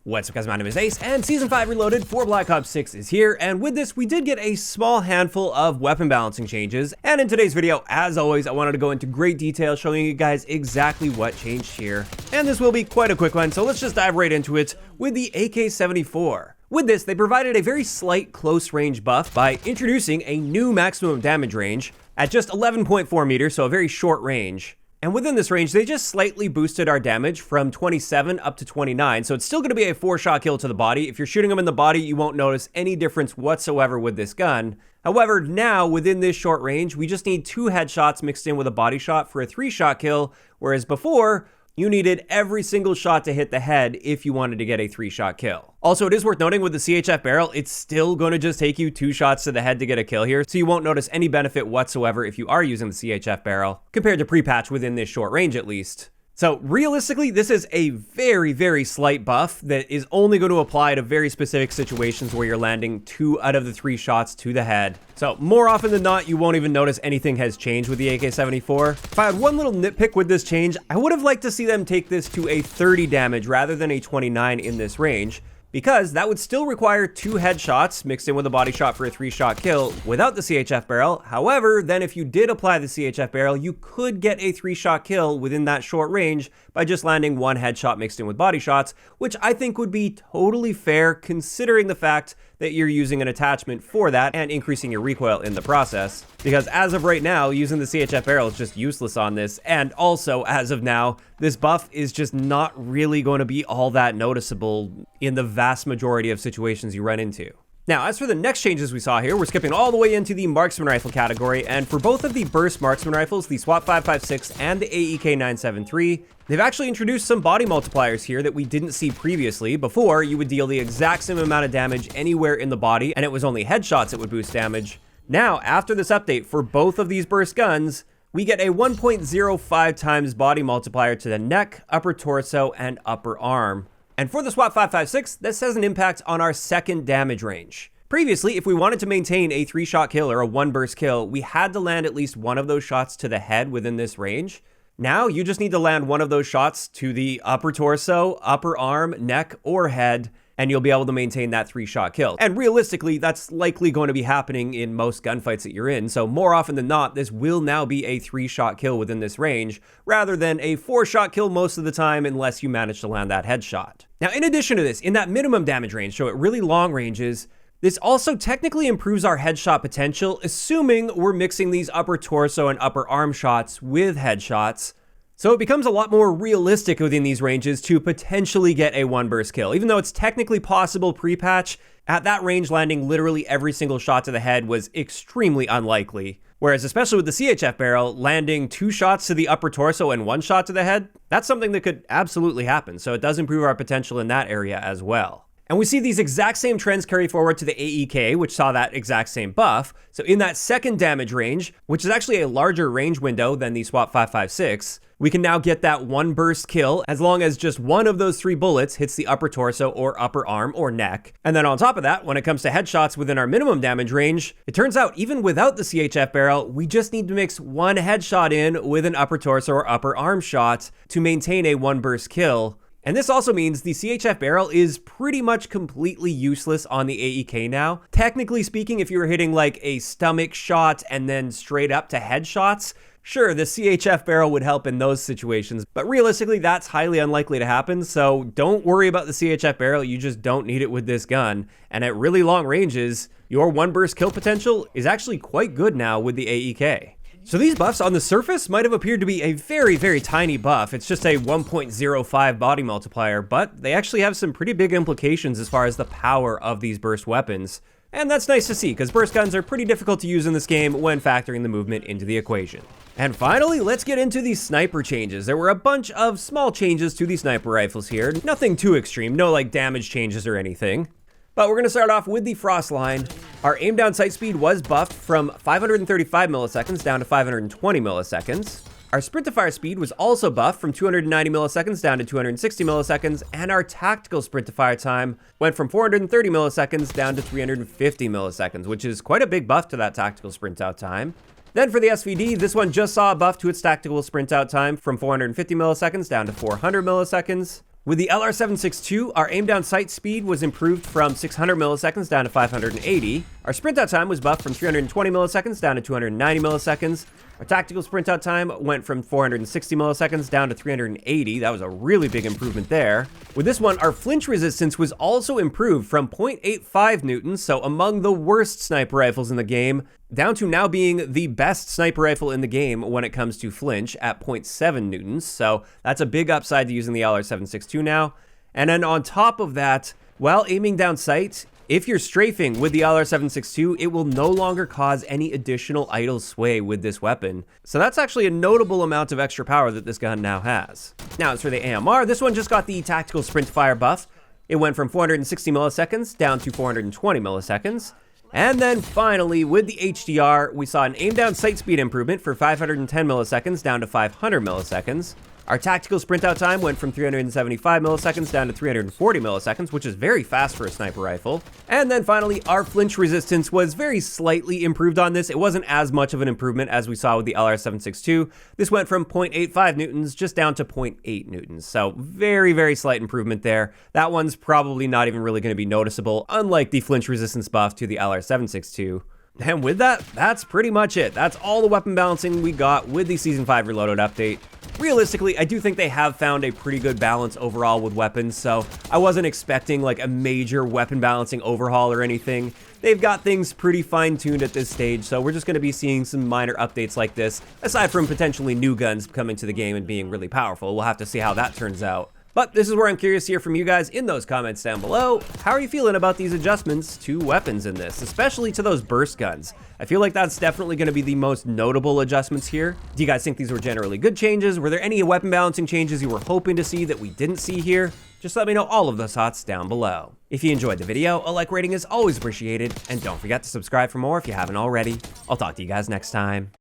What's up guys, my name is Ace, and Season 5 Reloaded for Black Ops 6 is here, and with this we did get a small handful of weapon balancing changes, and in today's video, as always, I wanted to go into great detail showing you guys exactly what changed here. And this will be quite a quick one, so let's just dive right into it with the AK-74. With this, they provided a very slight close range buff by introducing a new maximum damage range at just 11.4 meters, so a very short range. And within this range, they just slightly boosted our damage from 27 up to 29, so it's still going to be a 4-shot kill to the body. If you're shooting them in the body, you won't notice any difference whatsoever with this gun. However, now, within this short range, we just need 2 headshots mixed in with a body shot for a 3-shot kill, whereas before, you needed every single shot to hit the head if you wanted to get a 3-shot kill. Also, it is worth noting with the CHF barrel, it's still going to just take you 2 shots to the head to get a kill here, so you won't notice any benefit whatsoever if you are using the CHF barrel, compared to pre-patch within this short range at least. So realistically, this is a very, very slight buff that is only going to apply to very specific situations where you're landing 2 out of the 3 shots to the head. So more often than not, you won't even notice anything has changed with the AK-74. If I had one little nitpick with this change, I would have liked to see them take this to a 30 damage rather than a 29 in this range, because that would still require 2 headshots mixed in with a body shot for a 3-shot kill without the CHF barrel. However, then if you did apply the CHF barrel, you could get a 3-shot kill within that short range by just landing 1 headshot mixed in with body shots, which I think would be totally fair considering the fact that you're using an attachment for that and increasing your recoil in the process. Because as of right now, using the CHF barrel is just useless on this, and also as of now, this buff is just not really going to be all that noticeable in the vast majority of situations you run into. Now, as for the next changes we saw here, we're skipping all the way into the marksman rifle category, and for both of the burst marksman rifles, the Swat 5.56 and the AEK-973, they've actually introduced some body multipliers here that we didn't see previously. Before, you would deal the exact same amount of damage anywhere in the body, and it was only headshots that would boost damage. Now, after this update, for both of these burst guns, we get a 1.05 times body multiplier to the neck, upper torso, and upper arm. And for the Swat 5.56, this has an impact on our second damage range. Previously, if we wanted to maintain a 3-shot kill or a 1-burst kill, we had to land at least one of those shots to the head within this range. Now, you just need to land one of those shots to the upper torso, upper arm, neck, or head, and you'll be able to maintain that 3-shot kill. And realistically, that's likely going to be happening in most gunfights that you're in, so more often than not, this will now be a 3-shot kill within this range, rather than a 4-shot kill most of the time unless you manage to land that headshot. Now, in addition to this, in that minimum damage range, so at really long ranges, this also technically improves our headshot potential, assuming we're mixing these upper torso and upper arm shots with headshots. So it becomes a lot more realistic within these ranges to potentially get a 1-burst kill. Even though it's technically possible pre-patch, at that range landing literally every single shot to the head was extremely unlikely. Whereas especially with the CHF barrel, landing 2 shots to the upper torso and 1 shot to the head, that's something that could absolutely happen. So it does improve our potential in that area as well. And we see these exact same trends carry forward to the AEK, which saw that exact same buff. So in that second damage range, which is actually a larger range window than the Swat 5.56, we can now get that 1-burst kill as long as just one of those 3 bullets hits the upper torso or upper arm or neck. And then on top of that, when it comes to headshots within our minimum damage range, it turns out even without the CHF barrel, we just need to mix 1 headshot in with an upper torso or upper arm shot to maintain a 1-burst kill. And this also means the CHF barrel is pretty much completely useless on the AEK now. Technically speaking, if you were hitting like a stomach shot and then straight up to headshots, sure, the CHF barrel would help in those situations, but realistically, that's highly unlikely to happen, so don't worry about the CHF barrel, you just don't need it with this gun. And at really long ranges, your 1-burst kill potential is actually quite good now with the AEK. So these buffs on the surface might have appeared to be a very, very tiny buff. It's just a 1.05 body multiplier, but they actually have some pretty big implications as far as the power of these burst weapons. And that's nice to see, because burst guns are pretty difficult to use in this game when factoring the movement into the equation. And finally, let's get into the sniper changes. There were a bunch of small changes to the sniper rifles here. Nothing too extreme, no like damage changes or anything. But we're going to start off with the Frostline. Our aim down sight speed was buffed from 535 milliseconds down to 520 milliseconds. Our sprint to fire speed was also buffed from 290 milliseconds down to 260 milliseconds, and our tactical sprint to fire time went from 430 milliseconds down to 350 milliseconds, which is quite a big buff to that tactical sprint out time. Then for the SVD, this one just saw a buff to its tactical sprint out time from 450 milliseconds down to 400 milliseconds. With the LR762, our aim down sight speed was improved from 600 milliseconds down to 580. Our sprint out time was buffed from 320 milliseconds down to 290 milliseconds. Our tactical sprint out time went from 460 milliseconds down to 380. That was a really big improvement there. With this one, our flinch resistance was also improved from 0.85 newtons, so among the worst sniper rifles in the game, down to now being the best sniper rifle in the game when it comes to flinch at 0.7 newtons. So that's a big upside to using the LR762 now. And then on top of that, while aiming down sight, if you're strafing with the LR762, it will no longer cause any additional idle sway with this weapon. So that's actually a notable amount of extra power that this gun now has. Now, as for the AMR, this one just got the tactical sprint fire buff. It went from 460 milliseconds down to 420 milliseconds. And then finally, with the HDR, we saw an aim down sight speed improvement for 510 milliseconds down to 500 milliseconds. Our tactical sprint out time went from 375 milliseconds down to 340 milliseconds, which is very fast for a sniper rifle. And then finally, our flinch resistance was very slightly improved on this. It wasn't as much of an improvement as we saw with the LR762. This went from 0.85 newtons just down to 0.8 newtons. So very, very slight improvement there. That one's probably not even really going to be noticeable, unlike the flinch resistance buff to the LR762. And with that, that's pretty much it. That's all the weapon balancing we got with the Season 5 Reloaded update. Realistically, I do think they have found a pretty good balance overall with weapons, so I wasn't expecting like a major weapon balancing overhaul or anything. They've got things pretty fine-tuned at this stage, so we're just going to be seeing some minor updates like this, aside from potentially new guns coming to the game and being really powerful. We'll have to see how that turns out. But this is where I'm curious to hear from you guys in those comments down below. How are you feeling about these adjustments to weapons in this, especially to those burst guns? I feel like that's definitely going to be the most notable adjustments here. Do you guys think these were generally good changes? Were there any weapon balancing changes you were hoping to see that we didn't see here? Just let me know all of those thoughts down below. If you enjoyed the video, a like rating is always appreciated, and don't forget to subscribe for more if you haven't already. I'll talk to you guys next time.